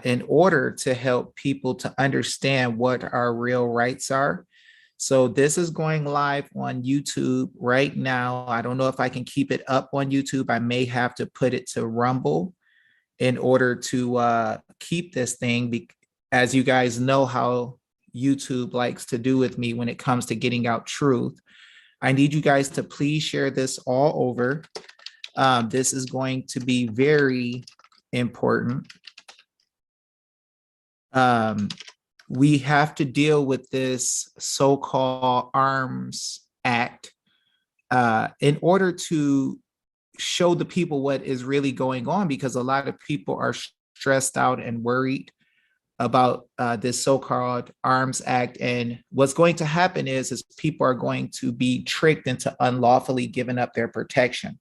in order to help people to understand what our real rights are. So this is going live on YouTube right now. I don't know if I can keep it up on YouTube. I may have to put it to Rumble in order to keep this thing, as you guys know how YouTube likes to do with me when it comes to getting out truth. I need you guys to please share this all over. This is going to be very important. We have to deal with this so-called Arms Act in order to show the people what is really going on, because a lot of people are stressed out and worried about this so-called Arms Act. And what's going to happen is people are going to be tricked into unlawfully giving up their protection.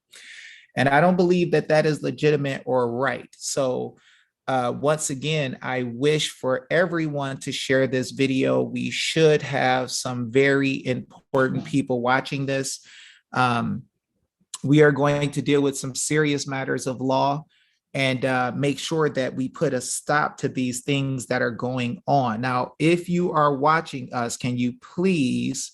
And I don't believe that that is legitimate or right. So once again, I wish for everyone to share this video. We should have some very important people watching this. We are going to deal with some serious matters of law and make sure that we put a stop to these things that are going on. Now, if you are watching us, can you please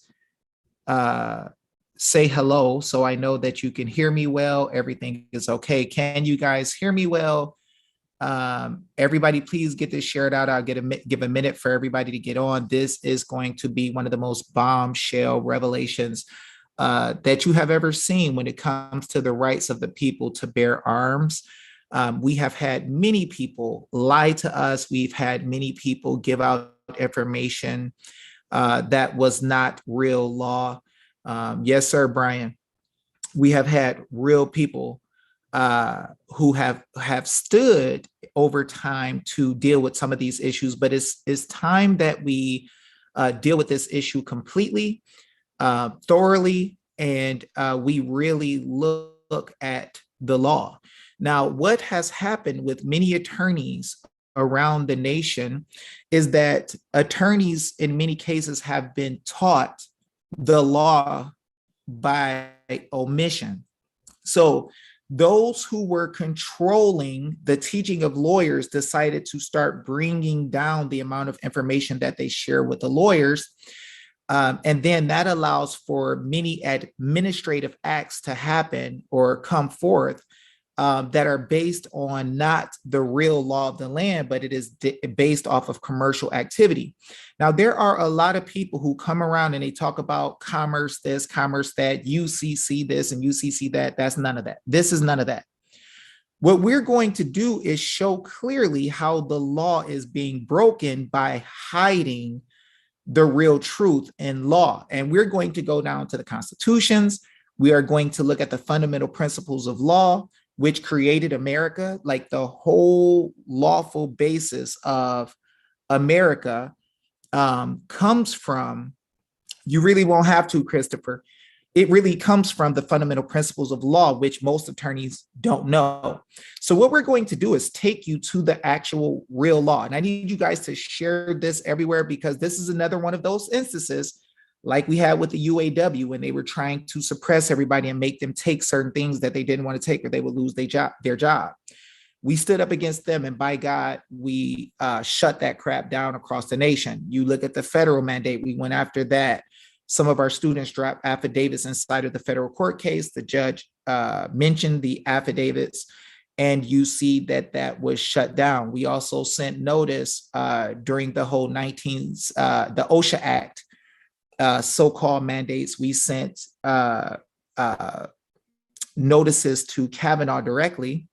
say hello so I know that you can hear me well, everything is okay. Can you guys hear me well? Everybody, please get this shared out. I'll give a minute for everybody to get on. This is going to be one of the most bombshell revelations that you have ever seen when it comes to the rights of the people to bear arms. We have had many people lie to us. We've had many people give out information that was not real law. Yes, sir, Brian. We have had real people who have stood over time to deal with some of these issues, but it's time that we deal with this issue completely, thoroughly, and we really look at the law. Now, what has happened with many attorneys around the nation is that attorneys in many cases have been taught the law by omission. So those who were controlling the teaching of lawyers decided to start bringing down the amount of information that they share with the lawyers. And then that allows for many administrative acts to happen or come forth that are based on not the real law of the land, but it is based off of commercial activity. Now, there are a lot of people who come around and they talk about commerce this, commerce that, UCC this and UCC that. That's none of that. This is none of that. What we're going to do is show clearly how the law is being broken by hiding the real truth in law. And we're going to go down to the constitutions. We are going to look at the fundamental principles of law, which created America. Like the whole lawful basis of America comes from, you really won't have to, Christopher. It really comes from the fundamental principles of law, which most attorneys don't know. So what we're going to do is take you to the actual real law. And I need you guys to share this everywhere, because this is another one of those instances like we had with the UAW when they were trying to suppress everybody and make them take certain things that they didn't want to take or they would lose their job. We stood up against them, and by God, we shut that crap down across the nation. You look at the federal mandate, we went after that. Some of our students dropped affidavits inside of the federal court case. The judge mentioned the affidavits, and you see that that was shut down. We also sent notice during the whole the OSHA Act so-called mandates. We sent notices to Kavanaugh directly,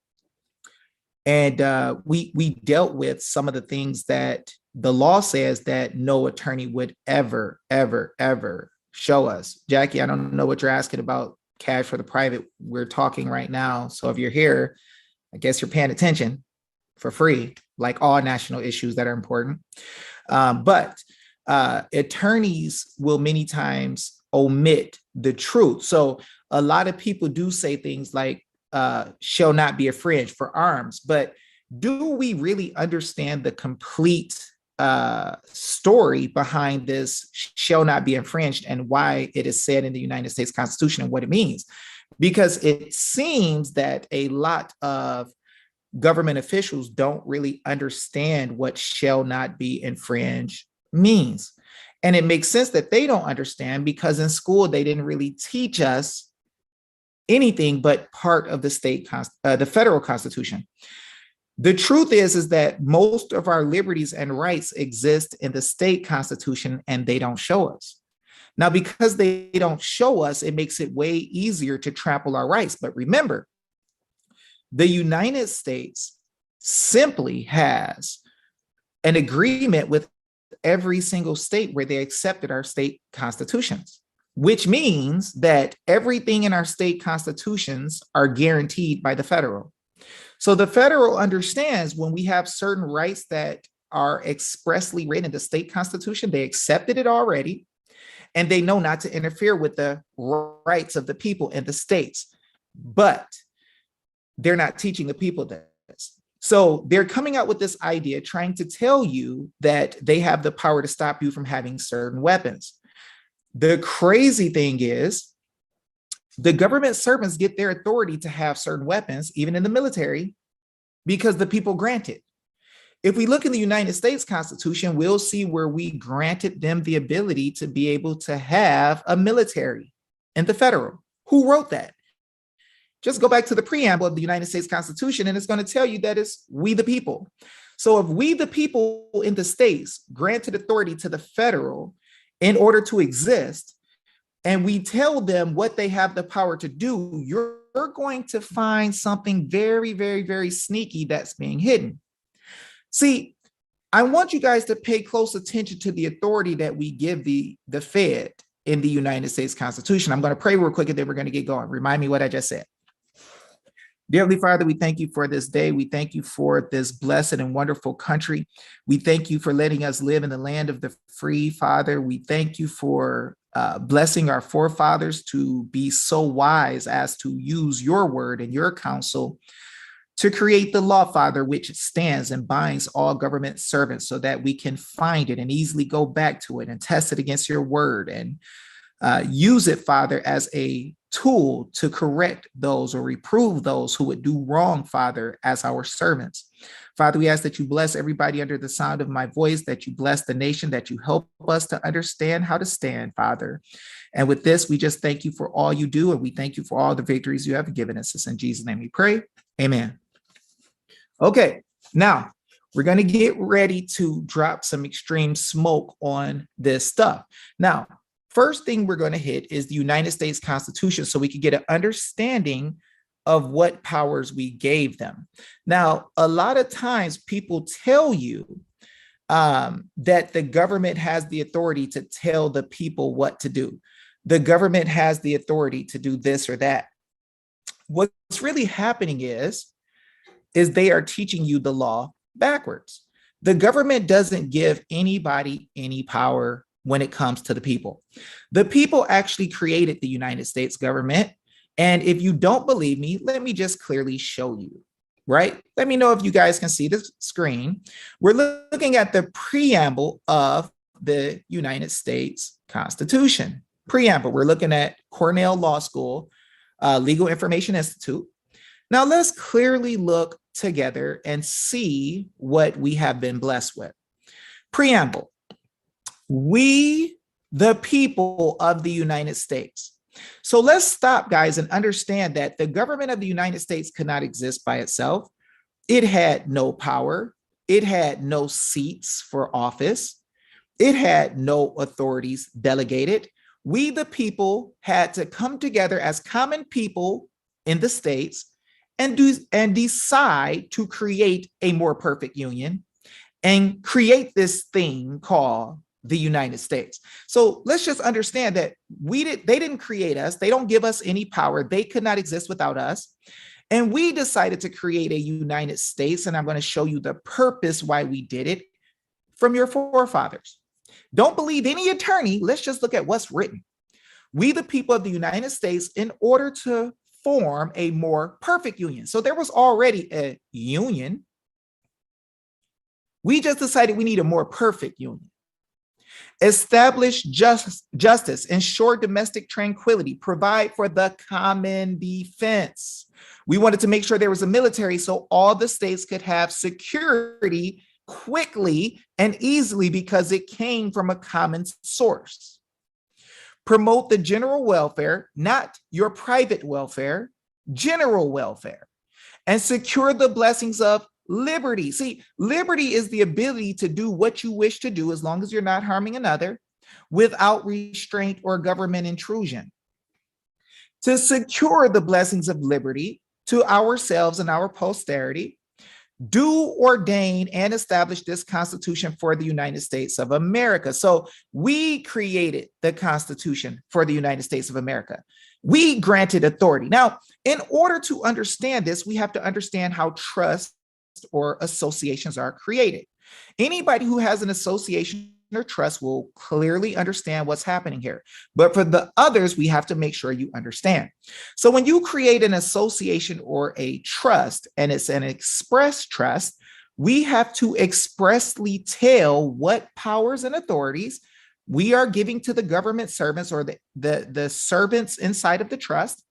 and we dealt with some of the things that the law says that no attorney would ever show us. Jackie, I don't know what you're asking about cash for the private. We're talking right now. So if you're here, I guess you're paying attention for free, like all national issues that are important. But attorneys will many times omit the truth. So a lot of people do say things like, shall not be infringed for arms, but do we really understand the complete story behind this shall not be infringed and why it is said in the United States Constitution and what it means? Because it seems that a lot of government officials don't really understand what shall not be infringed means. And it makes sense that they don't understand because in school, they didn't really teach us anything but part of the federal constitution. The truth is that most of our liberties and rights exist in the state constitution and they don't show us. Now, because they don't show us, it makes it way easier to trample our rights. But remember, the United States simply has an agreement with every single state where they accepted our state constitutions, which means that everything in our state constitutions are guaranteed by the federal. So the federal understands when we have certain rights that are expressly written in the state constitution, they accepted it already, and they know not to interfere with the rights of the people in the states. But they're not teaching the people this. So they're coming out with this idea, trying to tell you that they have the power to stop you from having certain weapons. The crazy thing is, the government servants get their authority to have certain weapons, even in the military, because the people grant it. If we look in the United States Constitution, we'll see where we granted them the ability to be able to have a military in the federal. Who wrote that? Just go back to the preamble of the United States Constitution, and it's going to tell you that it's we the people. So if we the people in the states granted authority to the federal in order to exist, and we tell them what they have the power to do, you're going to find something very, very, very sneaky that's being hidden. See, I want you guys to pay close attention to the authority that we give the Fed in the United States Constitution. I'm going to pray real quick and then we're going to get going. Remind me what I just said. Dear Heavenly Father, we thank you for this day. We thank you for this blessed and wonderful country. We thank you for letting us live in the land of the free, Father. We thank you for blessing our forefathers to be so wise as to use your word and your counsel to create the law, Father, which stands and binds all government servants so that we can find it and easily go back to it and test it against your word and use it, Father, as a tool to correct those or reprove those who would do wrong, Father, as our servants. Father, we ask that you bless everybody under the sound of my voice, that you bless the nation, that you help us to understand how to stand, Father. And with this, we just thank you for all you do, and we thank you for all the victories you have given us. It's in Jesus' name we pray. Amen. Okay, now we're going to get ready to drop some extreme smoke on this stuff. Now, first thing we're going to hit is the United States Constitution so we can get an understanding of what powers we gave them. Now, a lot of times people tell you that the government has the authority to tell the people what to do. The government has the authority to do this or that. What's really happening is they are teaching you the law backwards. The government doesn't give anybody any power when it comes to the people. The people actually created the United States government. And if you don't believe me, let me just clearly show you, right? Let me know if you guys can see the screen. We're looking at the preamble of the United States Constitution. Preamble, we're looking at Cornell Law School, Legal Information Institute. Now let's clearly look together and see what we have been blessed with. Preamble. We, the people of the United States. So let's stop, guys, and understand that the government of the United States could not exist by itself. It had no power. It had no seats for office. It had no authorities delegated. We, the people, had to come together as common people in the states and decide to create a more perfect union and create this thing called the United States. So let's just understand that they didn't create us. They don't give us any power. They could not exist without us. And we decided to create a United States. And I'm going to show you the purpose why we did it from your forefathers. Don't believe any attorney. Let's just look at what's written. We, the people of the United States, in order to form a more perfect union. So there was already a union. We just decided we need a more perfect union. establish justice, ensure domestic tranquility, provide for the common defense. We wanted to make sure there was a military so all the states could have security quickly and easily because it came from a common source. Promote the general welfare, not your private welfare, general welfare, and secure the blessings of liberty. See, liberty is the ability to do what you wish to do as long as you're not harming another without restraint or government intrusion. To secure the blessings of liberty to ourselves and our posterity, do ordain and establish this Constitution for the United States of America. So we created the Constitution for the United States of America. We granted authority. Now, in order to understand this, we have to understand how trust or associations are created. Anybody who has an association or trust will clearly understand what's happening here. But for the others, we have to make sure you understand. So when you create an association or a trust, and it's an express trust, we have to expressly tell what powers and authorities we are giving to the government servants or the servants inside of the trust.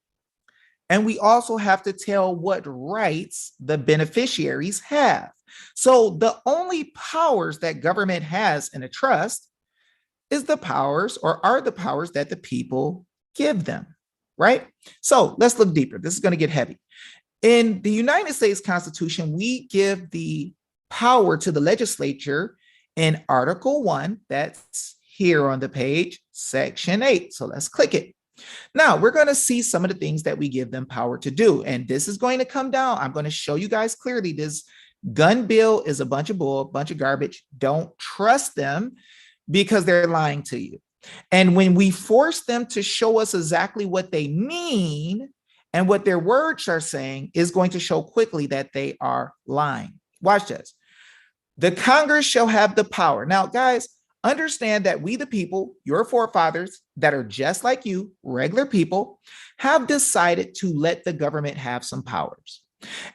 And we also have to tell what rights the beneficiaries have. So the only powers that government has in a trust is the powers or are the powers that the people give them, right? So let's look deeper. This is going to get heavy. In the United States Constitution, we give the power to the legislature in Article 1, that's here on the page, Section 8. So let's click it. Now, we're going to see some of the things that we give them power to do. And this is going to come down. I'm going to show you guys clearly this gun bill is a bunch of bull, a bunch of garbage. Don't trust them because they're lying to you. And when we force them to show us exactly what they mean and what their words are saying is going to show quickly that they are lying. Watch this. The Congress shall have the power. Now, guys, understand that we, the people, your forefathers that are just like you, regular people, have decided to let the government have some powers.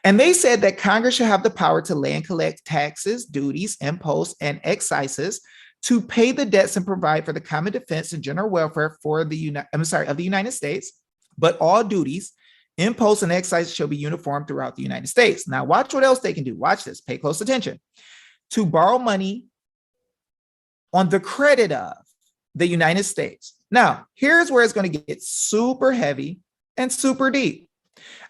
And they said that Congress should have the power to lay and collect taxes, duties, imposts, and excises to pay the debts and provide for the common defense and general welfare for of the United States. But all duties, imposts, and excises shall be uniform throughout the United States. Now, watch what else they can do. Watch this. Pay close attention. To borrow money on the credit of the United States. Now, here's where it's going to get super heavy and super deep.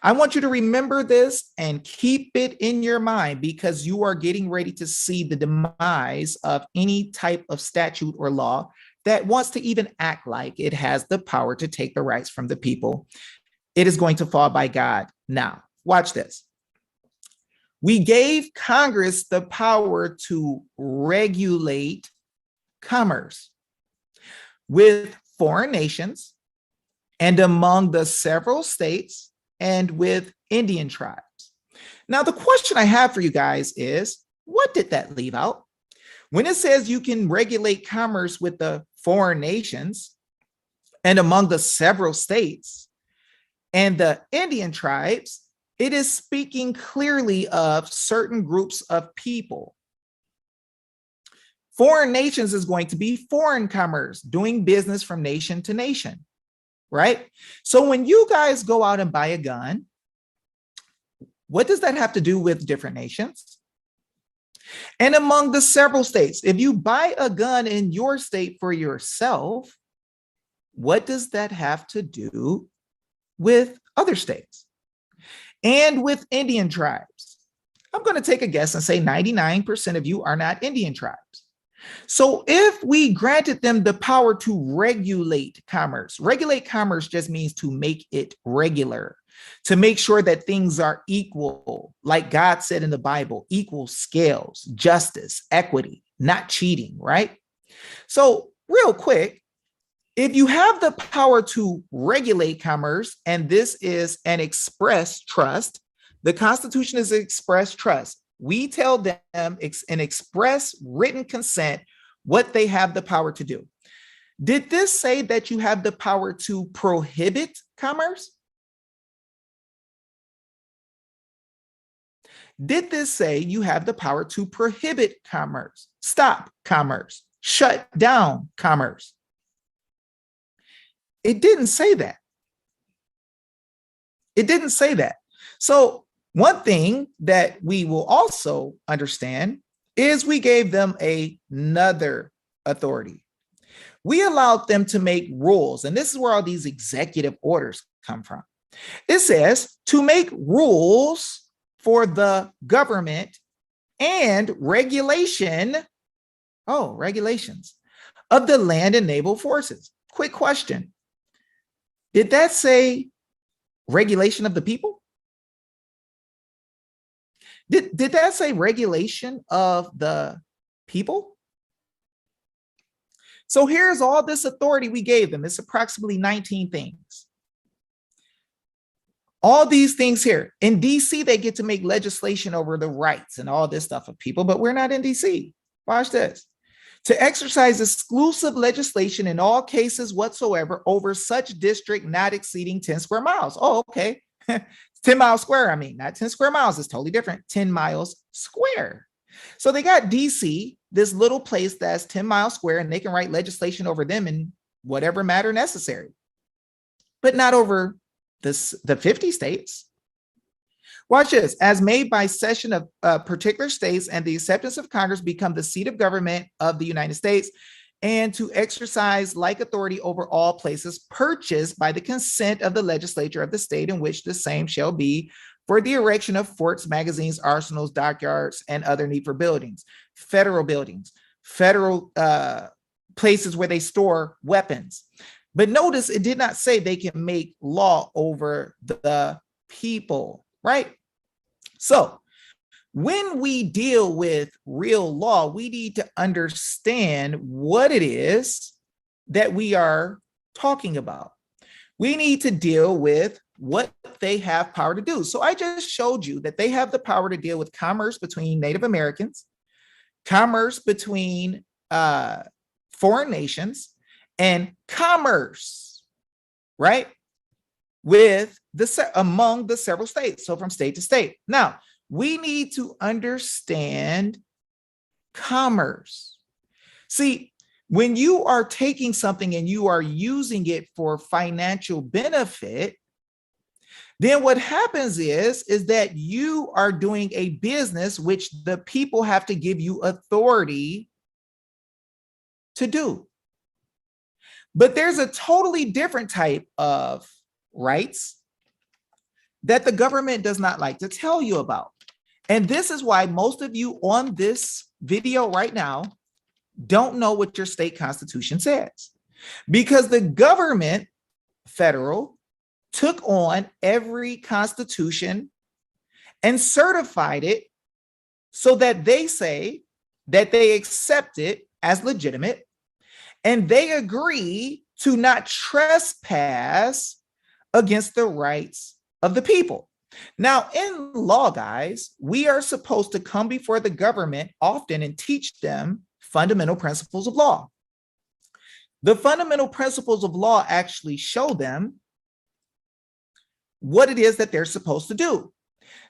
I want you to remember this and keep it in your mind because you are getting ready to see the demise of any type of statute or law that wants to even act like it has the power to take the rights from the people. It is going to fall by God. Now, watch this. We gave Congress the power to regulate commerce with foreign nations and among the several states and with Indian tribes. Now, the question I have for you guys is, what did that leave out? When it says you can regulate commerce with the foreign nations and among the several states and the Indian tribes, it is speaking clearly of certain groups of people. Foreign nations is going to be foreign commerce, doing business from nation to nation, right? So when you guys go out and buy a gun, what does that have to do with different nations? And among the several states, if you buy a gun in your state for yourself, what does that have to do with other states? And with Indian tribes? I'm going to take a guess and say 99% of you are not Indian tribes. So if we granted them the power to regulate commerce just means to make it regular, to make sure that things are equal, like God said in the Bible, equal scales, justice, equity, not cheating, right? So real quick, if you have the power to regulate commerce, and this is an express trust, the Constitution is an express trust. We tell them in express written consent what they have the power to do. Did this say that you have the power to prohibit commerce? Did this say you have the power to prohibit commerce, stop commerce, shut down commerce. It didn't say that. It didn't say that. So one thing that we will also understand is we gave them another authority. We allowed them to make rules, and this is where all these executive orders come from. It says to make rules for the government and regulations of the land and naval forces. Quick question. Did that say regulation of the people? Did that say regulation of the people? So here's all this authority we gave them. It's approximately 19 things. All these things here. In DC, they get to make legislation over the rights and all this stuff of people, but we're not in DC. Watch this. To exercise exclusive legislation in all cases whatsoever over such district not exceeding 10 square miles. Oh, okay. 10 miles square, I mean, not 10 square miles, it's totally different. 10 miles square. So they got DC, this little place that's 10 miles square, and they can write legislation over them in whatever matter necessary, but not over the 50 states. Watch this. As made by session of particular states and the acceptance of Congress become the seat of government of the United States, and to exercise like authority over all places purchased by the consent of the legislature of the state in which the same shall be for the erection of forts, magazines, arsenals, dockyards, and other need for buildings, federal places where they store weapons. But notice it did not say they can make law over the people, right? So when we deal with real law, we need to understand what it is that we are talking about. We need to deal with what they have power to do. So I just showed you that they have the power to deal with commerce between Native Americans, commerce between foreign nations, and commerce, right, with among the several states, so from state to state. Now, we need to understand commerce. See, when you are taking something and you are using it for financial benefit, then what happens is that you are doing a business which the people have to give you authority to do. But there's a totally different type of rights that the government does not like to tell you about. And this is why most of you on this video right now don't know what your state constitution says. Because the government, federal, took on every constitution and certified it so that they say that they accept it as legitimate, and they agree to not trespass against the rights of the people. Now, in law, guys, we are supposed to come before the government often and teach them fundamental principles of law. The fundamental principles of law actually show them what it is that they're supposed to do.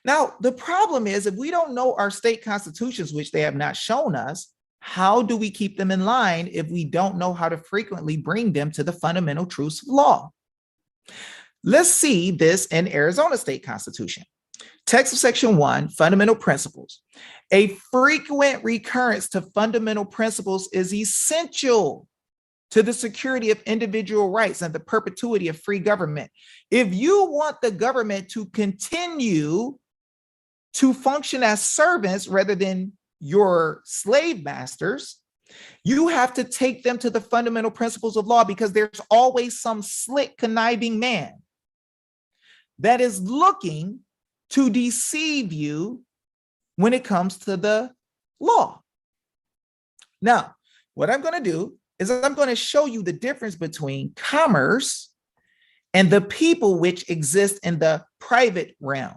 Now, the problem is if we don't know our state constitutions, which they have not shown us, how do we keep them in line if we don't know how to frequently bring them to the fundamental truths of law? Let's see this in Arizona State Constitution. Text of Section 1, Fundamental Principles. A frequent recurrence to fundamental principles is essential to the security of individual rights and the perpetuity of free government. If you want the government to continue to function as servants rather than your slave masters, you have to take them to the fundamental principles of law, because there's always some slick, conniving man that is looking to deceive you when it comes to the law. Now, what I'm going to do is I'm going to show you the difference between commerce and the people which exist in the private realm.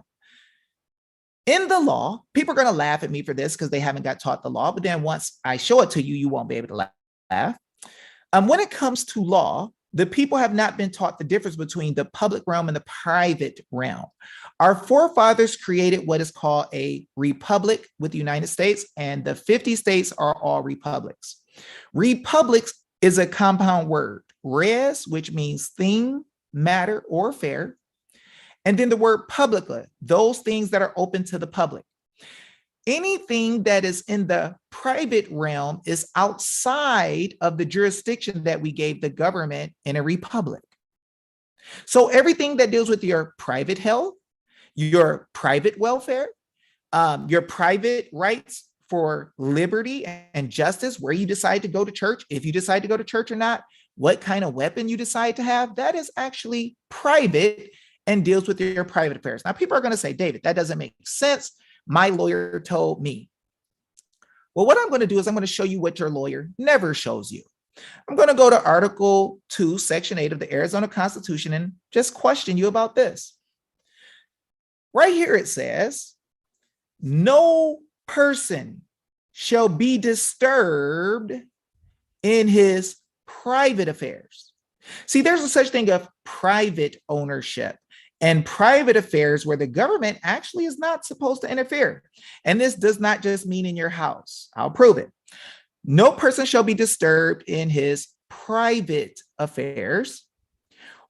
In the law, people are going to laugh at me for this because they haven't got taught the law, but then once I show it to you, you won't be able to laugh. When it comes to law, the people have not been taught the difference between the public realm and the private realm. Our forefathers created what is called a republic with the United States, and the 50 states are all republics. Republics is a compound word. Res, which means thing, matter, or affair. And then the word publica, those things that are open to the public. Anything that is in the private realm is outside of the jurisdiction that we gave the government in a republic. So everything that deals with your private health, your private welfare, your private rights for liberty and justice, where you decide to go to church, if you decide to go to church or not, what kind of weapon you decide to have, that is actually private and deals with your private affairs. Now, people are going to say, David, that doesn't make sense. My lawyer told me. Well, what I'm going to do is I'm going to show you what your lawyer never shows you. I'm going to go to Article 2, Section 8 of the Arizona Constitution and just question you about this. Right here it says, no person shall be disturbed in his private affairs. See, there's a such thing of private ownership and private affairs where the government actually is not supposed to interfere. And this does not just mean in your house. I'll prove it. No person shall be disturbed in his private affairs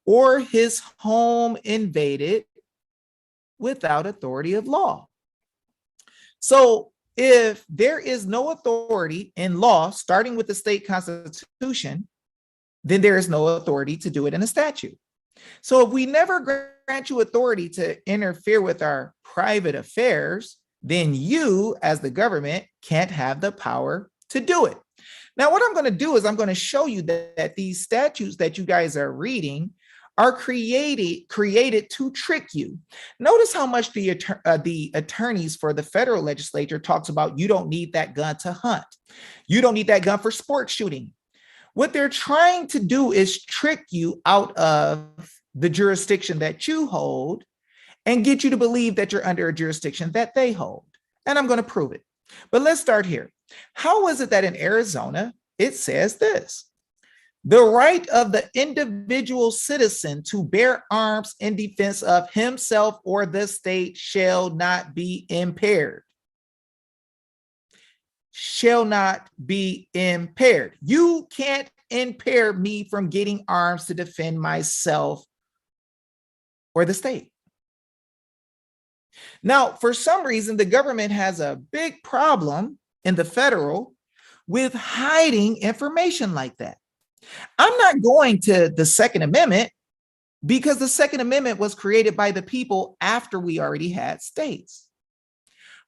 or his home invaded without authority of law. So if there is no authority in law, starting with the state constitution, then there is no authority to do it in a statute. So if we never grant you authority to interfere with our private affairs, then you, as the government, can't have the power to do it. Now, what I'm going to do is I'm going to show you that these statutes that you guys are reading are created to trick you. Notice how much the attorneys for the federal legislature talks about you don't need that gun to hunt. You don't need that gun for sports shooting. What they're trying to do is trick you out of the jurisdiction that you hold and get you to believe that you're under a jurisdiction that they hold. And I'm going to prove it. But let's start here. How is it that in Arizona, it says this? The right of the individual citizen to bear arms in defense of himself or the state shall not be impaired. Shall not be impaired. You can't impair me from getting arms to defend myself or the state. Now, for some reason, the government has a big problem in the federal with hiding information like that. I'm not going to the Second Amendment because the Second Amendment was created by the people after we already had states.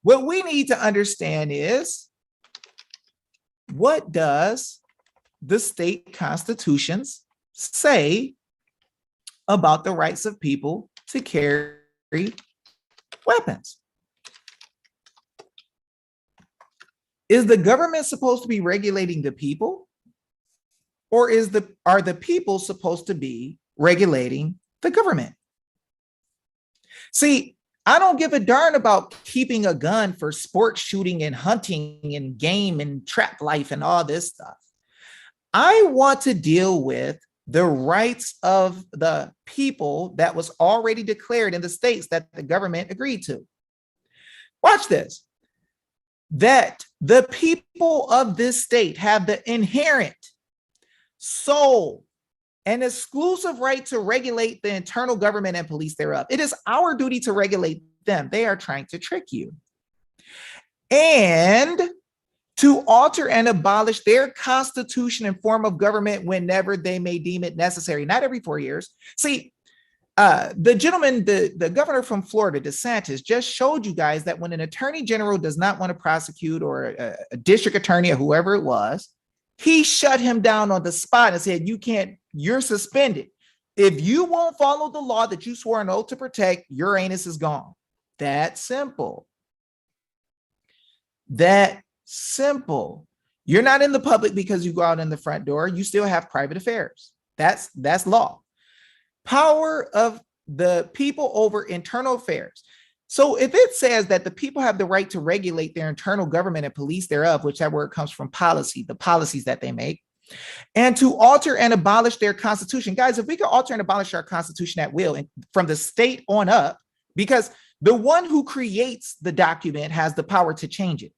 What we need to understand is, what does the state constitutions say about the rights of people to carry weapons? Is the government supposed to be regulating the people? Or are the people supposed to be regulating the government? See, I don't give a darn about keeping a gun for sports shooting and hunting and game and trap life and all this stuff. I want to deal with the rights of the people that was already declared in the states that the government agreed to. Watch this. That the people of this state have the inherent sole and exclusive right to regulate the internal government and police thereof. It is our duty to regulate them. They are trying to trick you. And to alter and abolish their constitution and form of government whenever they may deem it necessary, not every 4 years. See, the gentleman, the governor from Florida, DeSantis, just showed you guys that when an attorney general does not want to prosecute, or a district attorney or whoever it was, he shut him down on the spot and said, you can't, you're suspended. If you won't follow the law that you swore an oath to protect, your anus is gone. That simple. That simple. You're not in the public because you go out in the front door. You still have private affairs. That's law. Power of the people over internal affairs. So if it says that the people have the right to regulate their internal government and police thereof, which that word comes from policy, the policies that they make, and to alter and abolish their constitution. Guys, if we could alter and abolish our constitution at will and from the state on up, because the one who creates the document has the power to change it.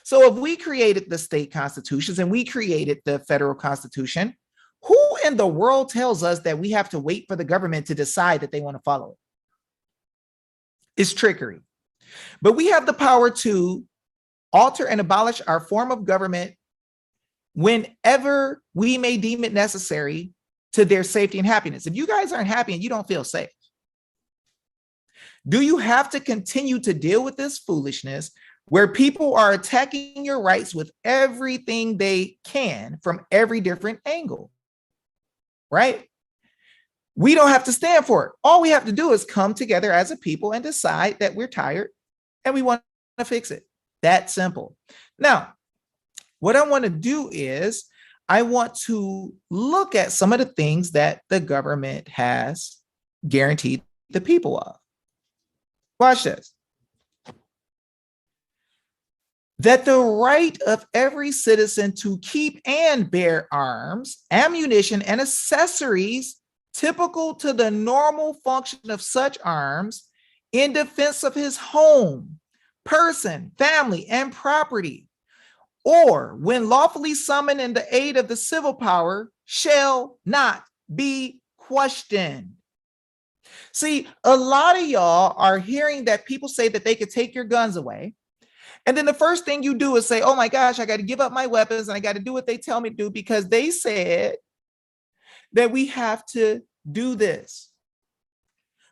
So if we created the state constitutions and we created the federal constitution, who in the world tells us that we have to wait for the government to decide that they want to follow it? It's trickery. But we have the power to alter and abolish our form of government whenever we may deem it necessary to their safety and happiness. If you guys aren't happy and you don't feel safe, do you have to continue to deal with this foolishness where people are attacking your rights with everything they can from every different angle, right? We don't have to stand for it. All we have to do is come together as a people and decide that we're tired and we want to fix it. That simple. Now, what I want to do is I want to look at some of the things that the government has guaranteed the people of. Watch this. That the right of every citizen to keep and bear arms, ammunition, and accessories typical to the normal function of such arms in defense of his home, person, family, and property, or when lawfully summoned in the aid of the civil power, shall not be questioned. See, a lot of y'all are hearing that people say that they could take your guns away. And then the first thing you do is say, oh my gosh, I got to give up my weapons and I got to do what they tell me to do because they said that we have to do this.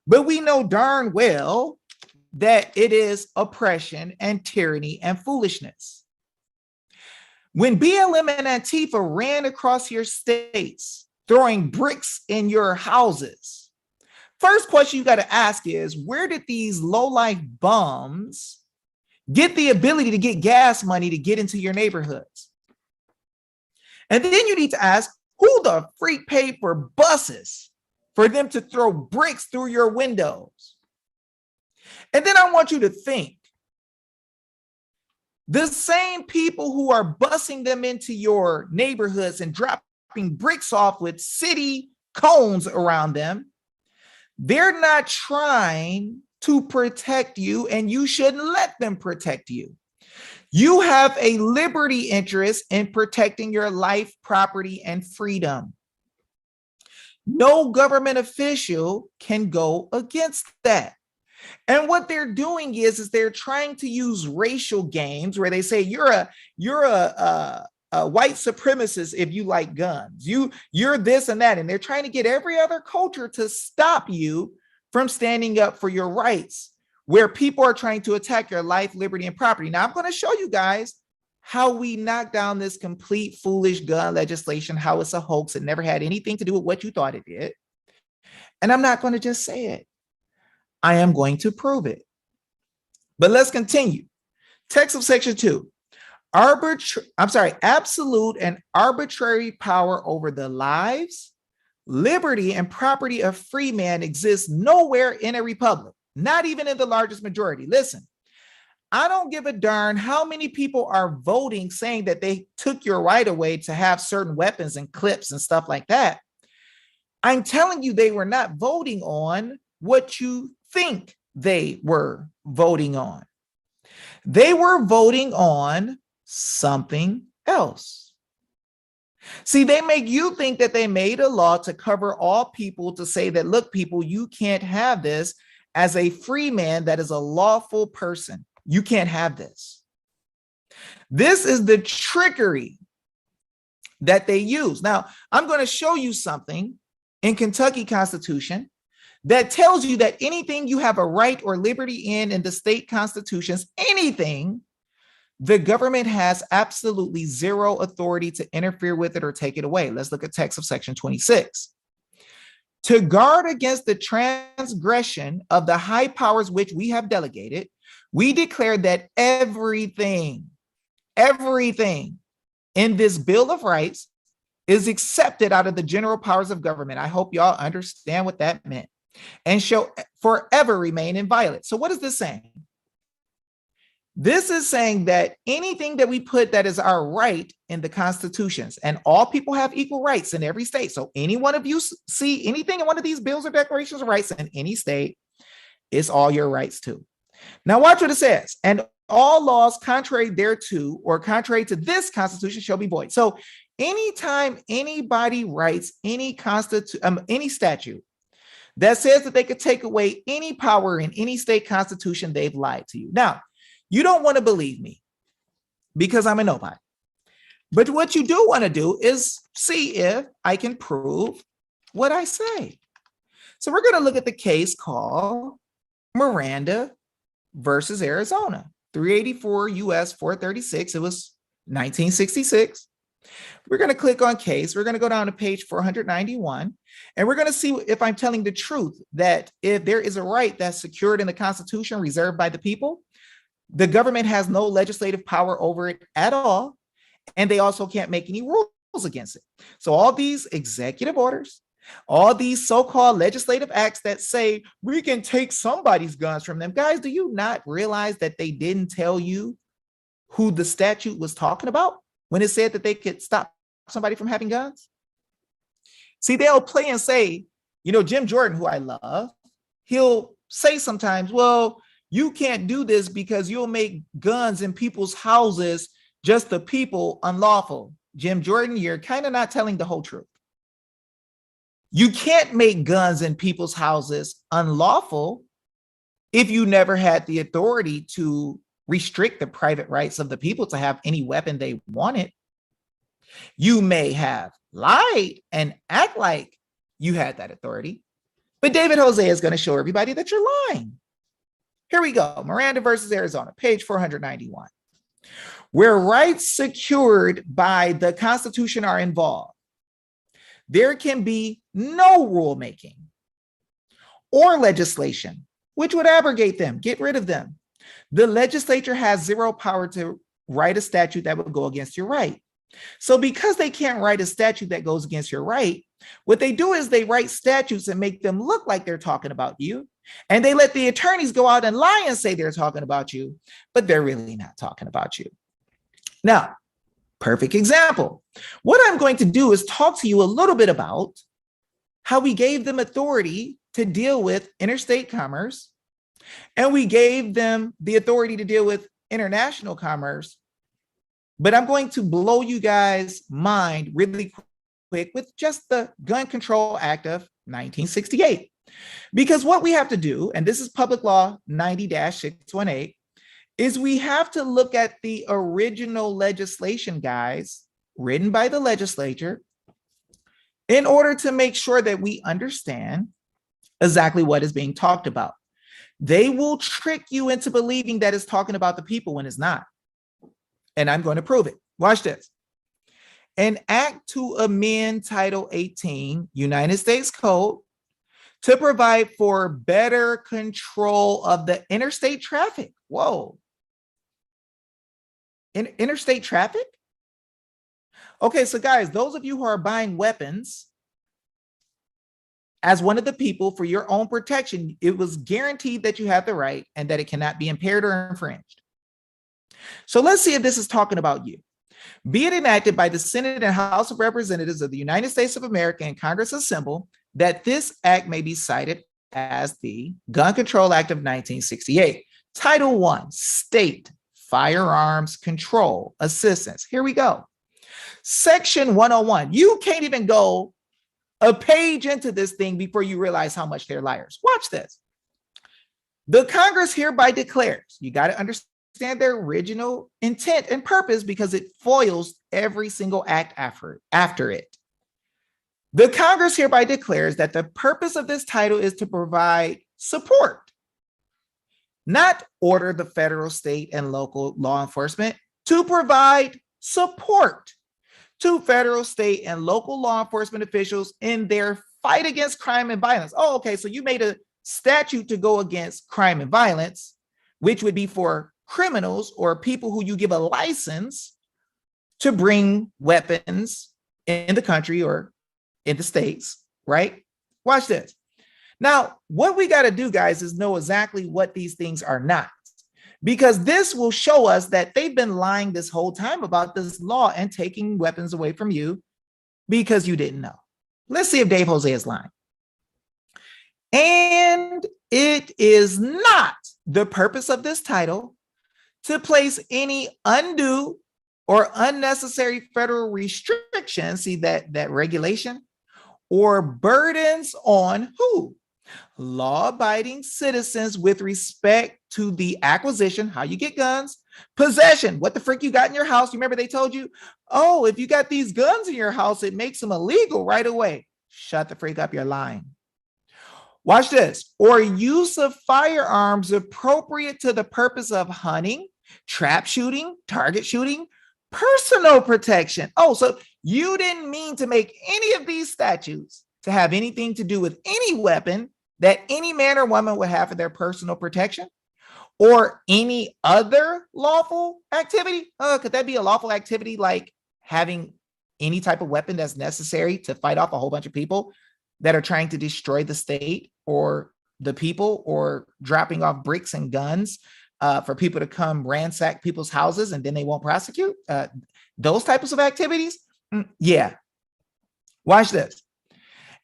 But we know darn well that it is oppression and tyranny and foolishness. When BLM and Antifa ran across your states, throwing bricks in your houses, first question you got to ask is, where did these low-life bums get the ability to get gas money to get into your neighborhoods? And then you need to ask, who the freak paid for buses for them to throw bricks through your windows? And then I want you to think, the same people who are busing them into your neighborhoods and dropping bricks off with city cones around them, they're not trying to protect you, and you shouldn't let them protect you. You have a liberty interest in protecting your life, property, and freedom. No government official can go against that. And what they're doing is they're trying to use racial games where they say you're a white supremacist if you like guns. You're this and that, and they're trying to get every other culture to stop you from standing up for your rights, where people are trying to attack your life, liberty, and property. Now, I'm going to show you guys how we knock down this complete foolish gun legislation, how it's a hoax. It never had anything to do with what you thought it did. And I'm not going to just say it. I am going to prove it. But let's continue. Text of section 2. Absolute and arbitrary power over the lives, liberty, and property of free man exists nowhere in a republic, not even in the largest majority. Listen, I don't give a darn how many people are voting saying that they took your right away to have certain weapons and clips and stuff like that. I'm telling you, they were not voting on what you think they were voting on. They were voting on something else. See, they make you think that they made a law to cover all people, to say that, look, people, you can't have this as a free man that is a lawful person. You can't have this. This is the trickery that they use. Now, I'm going to show you something in Kentucky Constitution that tells you that anything you have a right or liberty in the state constitutions, anything, the government has absolutely zero authority to interfere with it or take it away. Let's look at text of section 26. To guard against the transgression of the high powers which we have delegated, we declare that everything in this Bill of Rights is accepted out of the general powers of government. I hope y'all understand what that meant. And shall forever remain inviolate. So what is this saying? This is saying that anything that we put that is our right in the constitutions, and all people have equal rights in every state. So any one of you see anything in one of these bills or declarations of rights in any state, it's all your rights too. Now watch what it says. And all laws contrary thereto or contrary to this Constitution shall be void. So anytime anybody writes any statute that says that they could take away any power in any state constitution, they've lied to you. Now, you don't want to believe me because I'm a nobody. But what you do want to do is see if I can prove what I say. So we're going to look at the case called Miranda versus Arizona, 384 US 436. It was 1966. We're going to click on case. We're going to go down to page 491, and we're going to see if I'm telling the truth, that if there is a right that's secured in the Constitution reserved by the people, the government has no legislative power over it at all, and they also can't make any rules against it. So all these executive orders, all these so-called legislative acts that say we can take somebody's guns from them, guys, do you not realize that they didn't tell you who the statute was talking about when it said that they could stop somebody from having guns? See, they'll play and say, you know, Jim Jordan, who I love, he'll say sometimes, well, you can't do this because you'll make guns in people's houses, just the people, unlawful. Jim Jordan, you're kind of not telling the whole truth. You can't make guns in people's houses unlawful if you never had the authority to restrict the private rights of the people to have any weapon they wanted. You may have lied and act like you had that authority, but David Jose is going to show everybody that you're lying. Here we go. Miranda versus Arizona, page 491. Where rights secured by the Constitution are involved, there can be no rulemaking or legislation which would abrogate them, get rid of them. The legislature has zero power to write a statute that would go against your right. So because they can't write a statute that goes against your right, what they do is they write statutes and make them look like they're talking about you. And they let the attorneys go out and lie and say they're talking about you, but they're really not talking about you. Now, perfect example. What I'm going to do is talk to you a little bit about how we gave them authority to deal with interstate commerce, and we gave them the authority to deal with international commerce. But I'm going to blow you guys' mind really quick with just the Gun Control Act of 1968. Because what we have to do, and this is Public Law 90-618, is we have to look at the original legislation, guys, written by the legislature, in order to make sure that we understand exactly what is being talked about. They will trick you into believing that it's talking about the people when it's not. And I'm going to prove it. Watch this. An act to amend Title 18, United States Code, to provide for better control of the interstate traffic. Whoa. Interstate traffic? Okay, so guys, those of you who are buying weapons as one of the people for your own protection, it was guaranteed that you have the right and that it cannot be impaired or infringed. So let's see if this is talking about you. Be it enacted by the Senate and House of Representatives of the United States of America and Congress assemble, that this act may be cited as the Gun Control Act of 1968. Title I, State Firearms Control Assistance. Here we go. Section 101. You can't even go a page into this thing before you realize how much they're liars. Watch this. The Congress hereby declares, you got to understand their original intent and purpose because it foils every single act after it. The Congress hereby declares that the purpose of this title is to provide support, not order the federal, state, and local law enforcement, to provide support to federal, state, and local law enforcement officials in their fight against crime and violence. Oh, okay, so you made a statute to go against crime and violence, which would be for criminals or people who you give a license to bring weapons in the country or in the states, right? Watch this. Now, what we got to do, guys, is know exactly what these things are not, because this will show us that they've been lying this whole time about this law and taking weapons away from you because you didn't know. Let's see if Dave Jose is lying. And it is not the purpose of this title to place any undue or unnecessary federal restrictions, see that regulation, or burdens on who? Law-abiding citizens with respect to the acquisition, how you get guns, possession, what the frick you got in your house. You remember they told you, oh, if you got these guns in your house, it makes them illegal right away. Shut the frick up, you're lying. Watch this. Or use of firearms appropriate to the purpose of hunting, trap shooting, target shooting, personal protection. Oh, so you didn't mean to make any of these statutes to have anything to do with any weapon that any man or woman would have for their personal protection or any other lawful activity? Could that be a lawful activity like having any type of weapon that's necessary to fight off a whole bunch of people that are trying to destroy the state or the people, or dropping off bricks and guns for people to come ransack people's houses and then they won't prosecute? Those types of activities? Yeah. Watch this.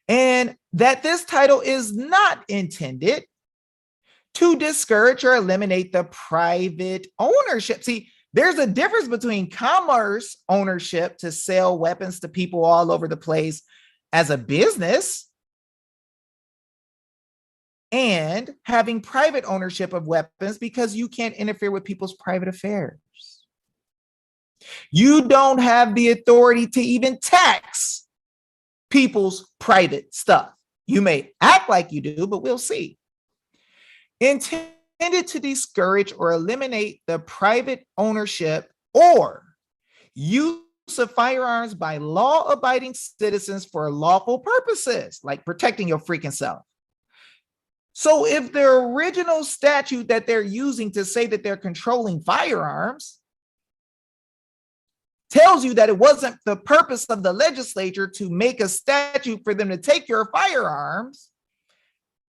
And that this title is not intended to discourage or eliminate the private ownership. See, there's a difference between commerce ownership to sell weapons to people all over the place as a business and having private ownership of weapons because you can't interfere with people's private affairs. You don't have the authority to even tax people's private stuff. You may act like you do, but we'll see. Intended to discourage or eliminate the private ownership or use of firearms by law-abiding citizens for lawful purposes, like protecting your freaking self. So if the original statute that they're using to say that they're controlling firearms tells you that it wasn't the purpose of the legislature to make a statute for them to take your firearms,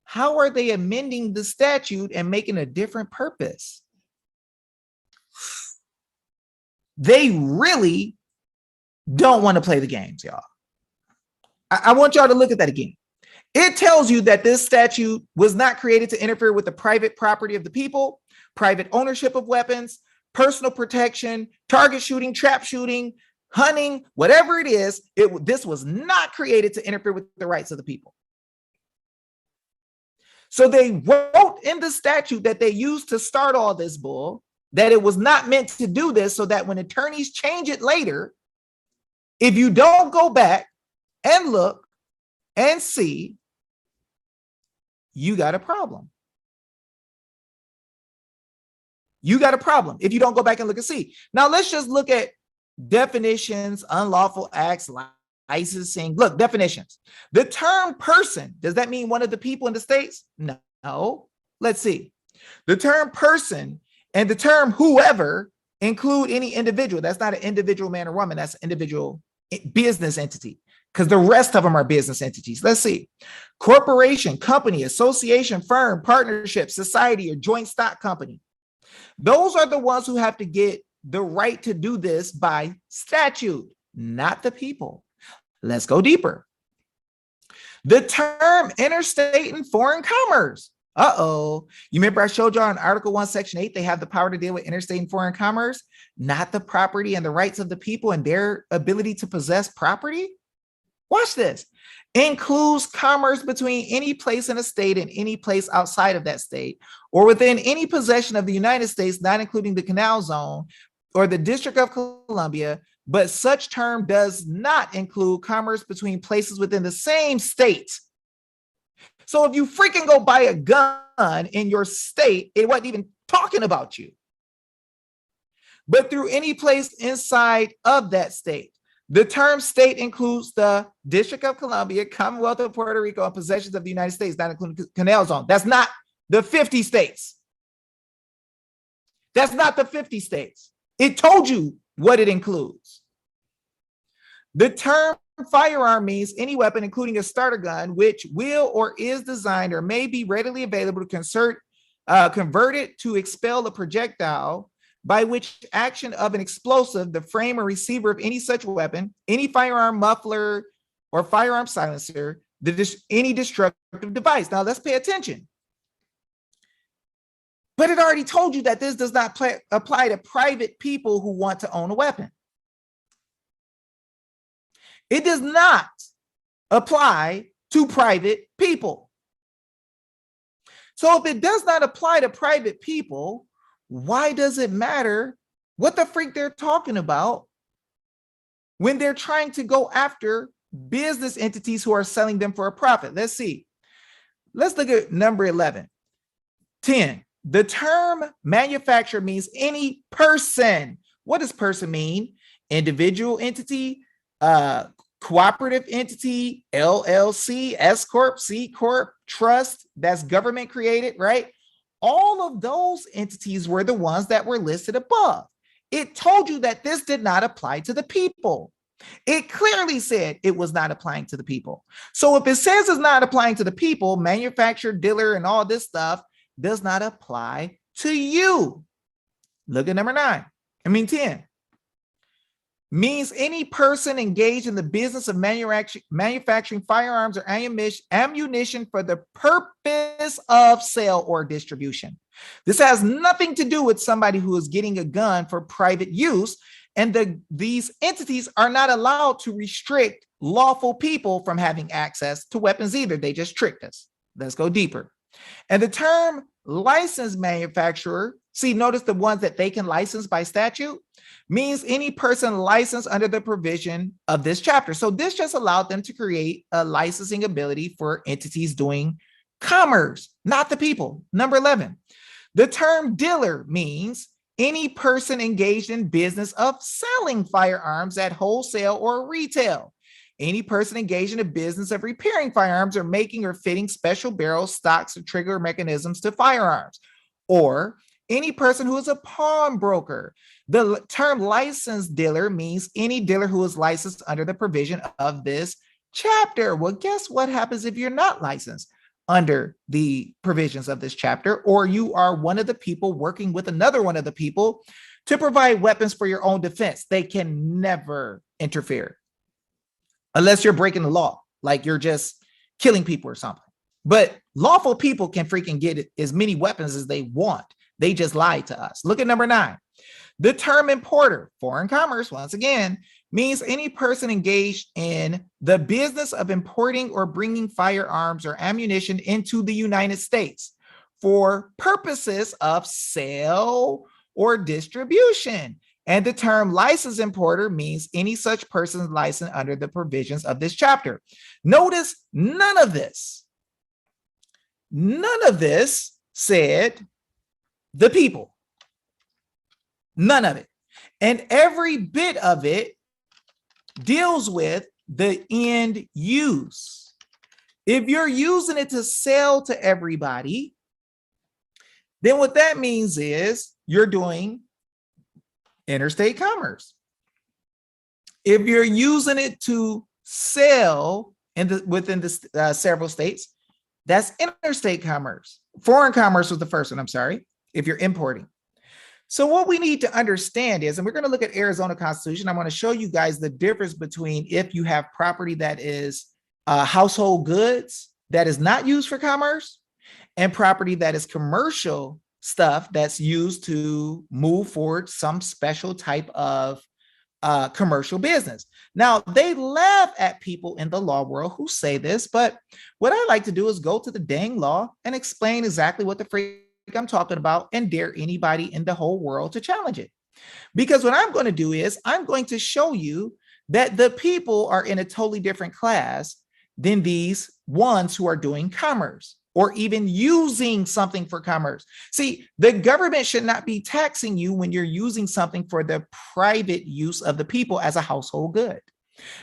how are they amending the statute and making a different purpose? They really don't want to play the games, y'all. I want y'all to look at that again. It tells you that this statute was not created to interfere with the private property of the people, private ownership of weapons, personal protection, target shooting, trap shooting, hunting, whatever it is. This was not created to interfere with the rights of the people. So they wrote in the statute that they used to start all this bull that it was not meant to do this, so that when attorneys change it later, if you don't go back and look and see, you got a problem. You got a problem if you don't go back and look and see. Now let's just look at definitions, unlawful acts, licensing. Look, definitions. The term person, does that mean one of the people in the states? No. Let's see. The term person and the term whoever include any individual. That's not an individual man or woman. That's an individual business entity, because the rest of them are business entities. Let's see. Corporation, company, association, firm, partnership, society, or joint stock company. Those are the ones who have to get the right to do this by statute, not the people. Let's go deeper. The term interstate and foreign commerce. You remember I showed you on Article 1, Section 8, they have the power to deal with interstate and foreign commerce, not the property and the rights of the people and their ability to possess property. Watch this. Includes commerce between any place in a state and any place outside of that state, or within any possession of the United States, not including the Canal Zone or the District of Columbia, but such term does not include commerce between places within the same state. So if you freaking go buy a gun in your state, it wasn't even talking about you. But through any place inside of that state. The term state includes the District of Columbia, Commonwealth of Puerto Rico, and possessions of the United States, not including the Canal Zone. That's not the 50 states. That's not the 50 states. It told you what it includes. The term firearm means any weapon, including a starter gun, which will or is designed or may be readily available to convert it to expel a projectile, by which action of an explosive, the frame or receiver of any such weapon, any firearm muffler or firearm silencer, any destructive device. Now let's pay attention. But it already told you that this does not apply to private people who want to own a weapon. It does not apply to private people. So if it does not apply to private people, why does it matter what the freak they're talking about when they're trying to go after business entities who are selling them for a profit? Let's see. Let's look at number 11. 10. The term manufacturer means any person. What does person mean? Individual entity, cooperative entity, LLC, S Corp, C Corp, trust, that's government created, right? All of those entities were the ones that were listed above. It told you that this did not apply to the people. It clearly said it was not applying to the people. So if it says it's not applying to the people, manufacturer, dealer, and all this stuff does not apply to you. Look at number 10. Means any person engaged in the business of manufacturing firearms or ammunition for the purpose of sale or distribution. This has nothing to do with somebody who is getting a gun for private use, and these entities are not allowed to restrict lawful people from having access to weapons either. They just tricked us. Let's go deeper. And the term licensed manufacturer, see, notice the ones that they can license by statute, means any person licensed under the provision of this chapter. So this just allowed them to create a licensing ability for entities doing commerce, not the people. Number 11, the term dealer means any person engaged in business of selling firearms at wholesale or retail. Any person engaged in a business of repairing firearms or making or fitting special barrels, stocks, or trigger mechanisms to firearms, or any person who is a pawnbroker. The term licensed dealer means any dealer who is licensed under the provision of this chapter. Well, guess what happens if you're not licensed under the provisions of this chapter, or you are one of the people working with another one of the people to provide weapons for your own defense? They can never interfere unless you're breaking the law, like you're just killing people or something. But lawful people can freaking get as many weapons as they want. They just lied to us. Look at number 9. The term importer, foreign commerce, once again, means any person engaged in the business of importing or bringing firearms or ammunition into the United States for purposes of sale or distribution. And the term licensed importer means any such person licensed under the provisions of this chapter. Notice none of this said the people. None of it. And every bit of it deals with the end use. If you're using it to sell to everybody, then what that means is you're doing interstate commerce. If you're using it to sell within the several states, that's interstate commerce. Foreign commerce was the first one, I'm sorry, if you're importing. So what we need to understand is, and we're going to look at Arizona Constitution. I'm going to show you guys the difference between if you have property that is household goods that is not used for commerce and property that is commercial stuff that's used to move forward some special type of commercial business. Now, they laugh at people in the law world who say this, but what I like to do is go to the dang law and explain exactly what the freak I'm talking about and dare anybody in the whole world to challenge it. Because what I'm going to do is I'm going to show you that the people are in a totally different class than these ones who are doing commerce or even using something for commerce. See, the government should not be taxing you when you're using something for the private use of the people as a household good.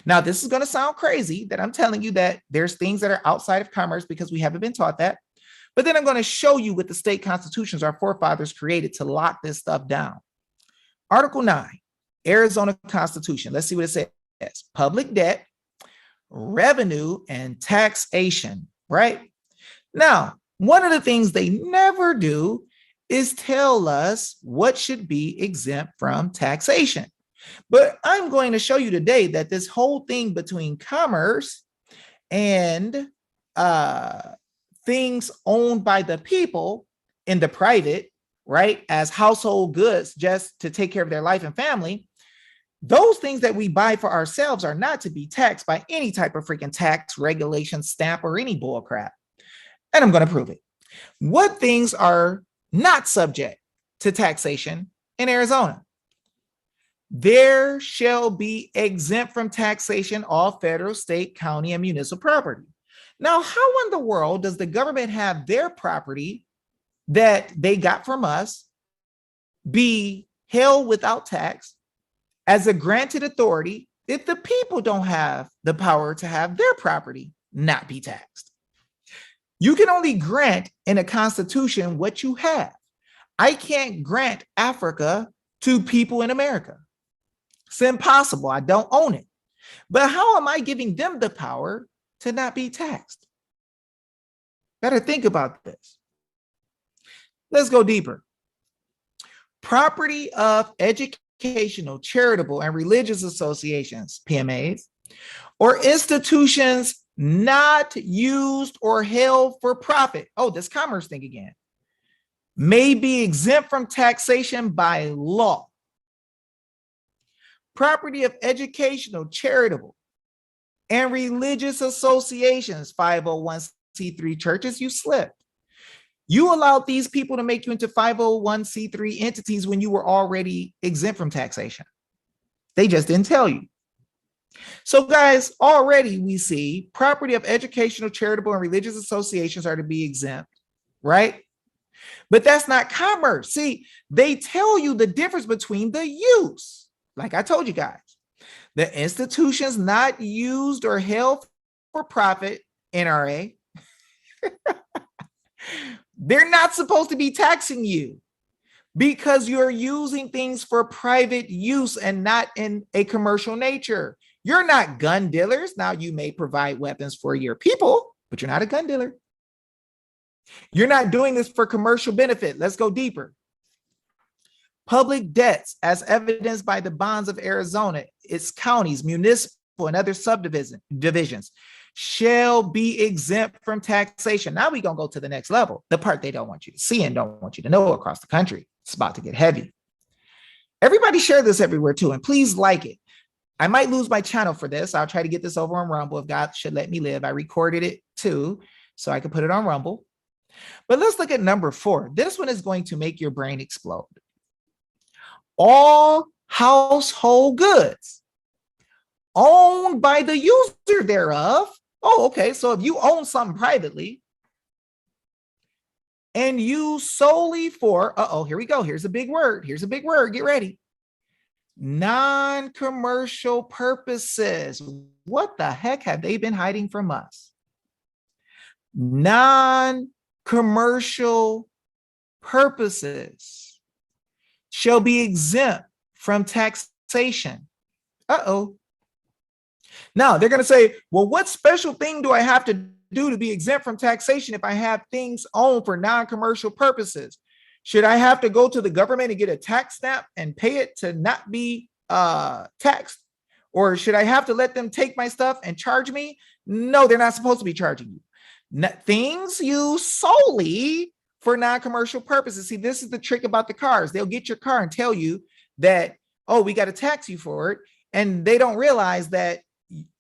Now, this is going to sound crazy that I'm telling you that there's things that are outside of commerce because we haven't been taught that. But then I'm going to show you what the state constitutions our forefathers created to lock this stuff down. Article 9, Arizona Constitution. Let's see what it says. Public debt, revenue, and taxation, right? Now, one of the things they never do is tell us what should be exempt from taxation. But I'm going to show you today that this whole thing between commerce and things owned by the people in the private right, as household goods just to take care of their life and family, those things that we buy for ourselves are not to be taxed by any type of freaking tax, regulation, stamp, or any bull crap. And I'm going to prove it. What things are not subject to taxation in Arizona? There shall be exempt from taxation all federal, state, county, and municipal property. Now, how in the world does the government have their property that they got from us be held without tax as a granted authority if the people don't have the power to have their property not be taxed? You can only grant in a constitution what you have. I can't grant Africa to people in America. It's impossible. I don't own it. But how am I giving them the power to not be taxed? Better think about this. Let's go deeper. Property of educational, charitable, and religious associations, PMAs, or institutions not used or held for profit. Oh, this commerce thing again. May be exempt from taxation by law. Property of educational, charitable, and religious associations, 501c3 churches, you slipped. You allowed these people to make you into 501c3 entities when you were already exempt from taxation. They just didn't tell you. So guys, already we see property of educational, charitable, and religious associations are to be exempt, right? But that's not commerce. See, they tell you the difference between the use. Like I told you guys, the institutions not used or held for profit, NRA, they're not supposed to be taxing you because you're using things for private use and not in a commercial nature. You're not gun dealers. Now, you may provide weapons for your people, but you're not a gun dealer. You're not doing this for commercial benefit. Let's go deeper. Public debts, as evidenced by the bonds of Arizona, its counties, municipal, and other subdivisions, shall be exempt from taxation. Now we're going to go to the next level, the part they don't want you to see and don't want you to know across the country. It's about to get heavy. Everybody share this everywhere too, and please like it. I might lose my channel for this. I'll try to get this over on Rumble if God should let me live. I recorded it too, so I can put it on Rumble. But let's look at number 4. This one is going to make your brain explode. All household goods owned by the user thereof. Oh, okay. So if you own something privately and used solely for, here we go. Here's a big word. Here's a big word. Get ready. Non-commercial purposes. What the heck have they been hiding from us? Non-commercial purposes shall be exempt from taxation. Now they're going to say, well, what special thing do I have to do to be exempt from taxation if I have things owned for non-commercial purposes? Should I have to go to the government and get a tax stamp and pay it to not be taxed? Or should I have to let them take my stuff and charge me? No, they're not supposed to be charging you. Things used solely for non-commercial purposes. See, this is the trick about the cars. They'll get your car and tell you that, oh, we got to tax you for it. And they don't realize that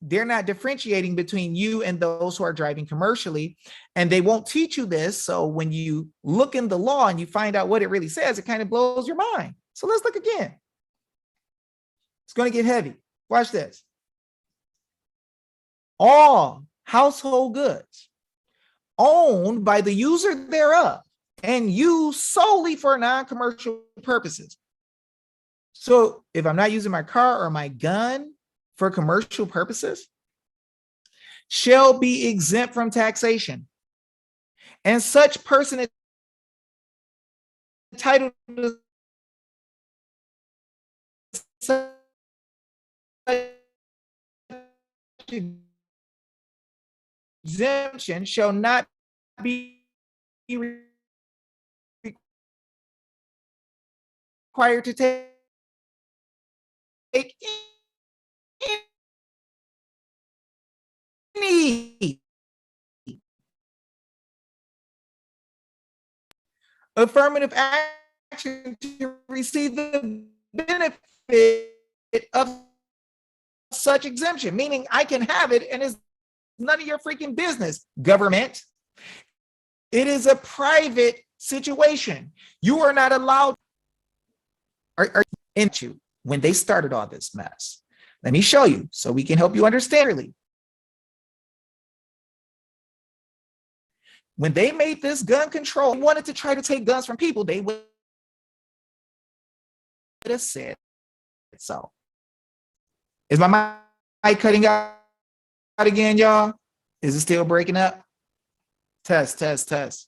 they're not differentiating between you and those who are driving commercially. And they won't teach you this. So when you look in the law and you find out what it really says, it kind of blows your mind. So let's look again. It's going to get heavy. Watch this. All household goods owned by the user thereof and used solely for non-commercial purposes. So if I'm not using my car or my gun for commercial purposes, shall be exempt from taxation. And such person is entitled to such exemption shall not be required to take any affirmative to receive the benefit of such exemption, meaning I can have it and it's none of your freaking business, government. It is a private situation. You are not allowed into when they started all this mess. Let me show you so we can help you understand really. When they made this gun control, they wanted to try to take guns from people, they would have said so. Is my mic cutting out again, y'all? Is it still breaking up? Test, test, test.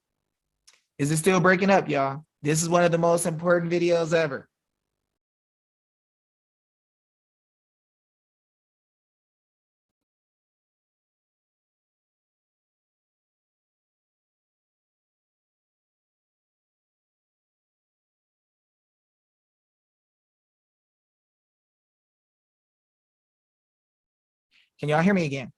Is it still breaking up, y'all? This is one of the most important videos ever. Can y'all hear me again?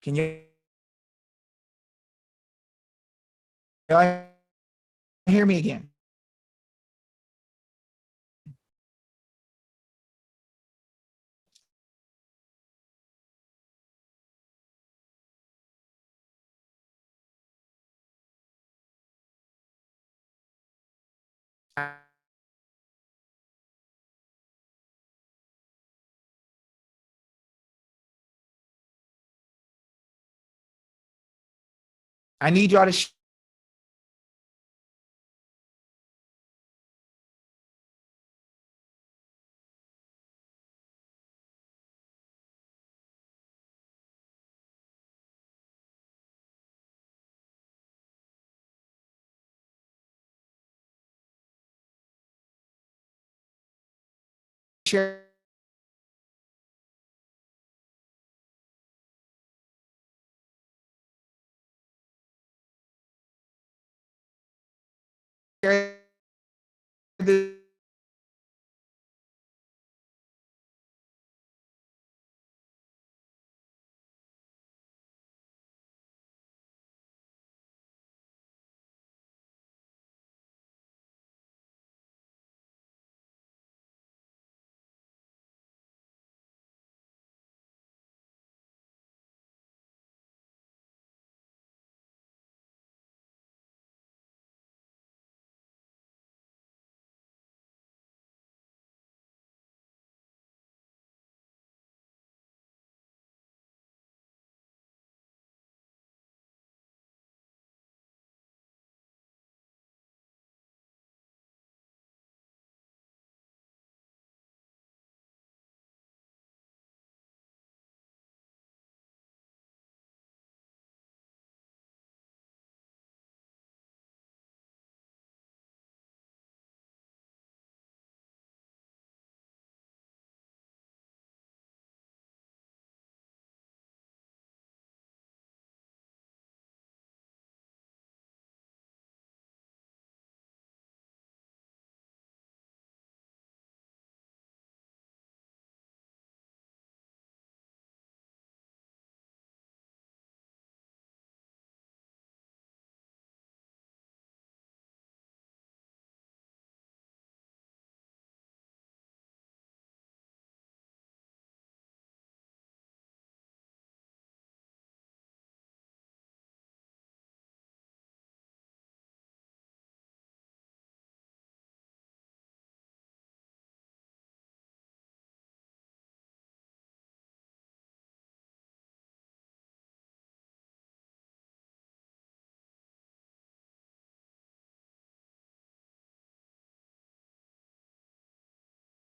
Can y'all hear me again? I need y'all to share this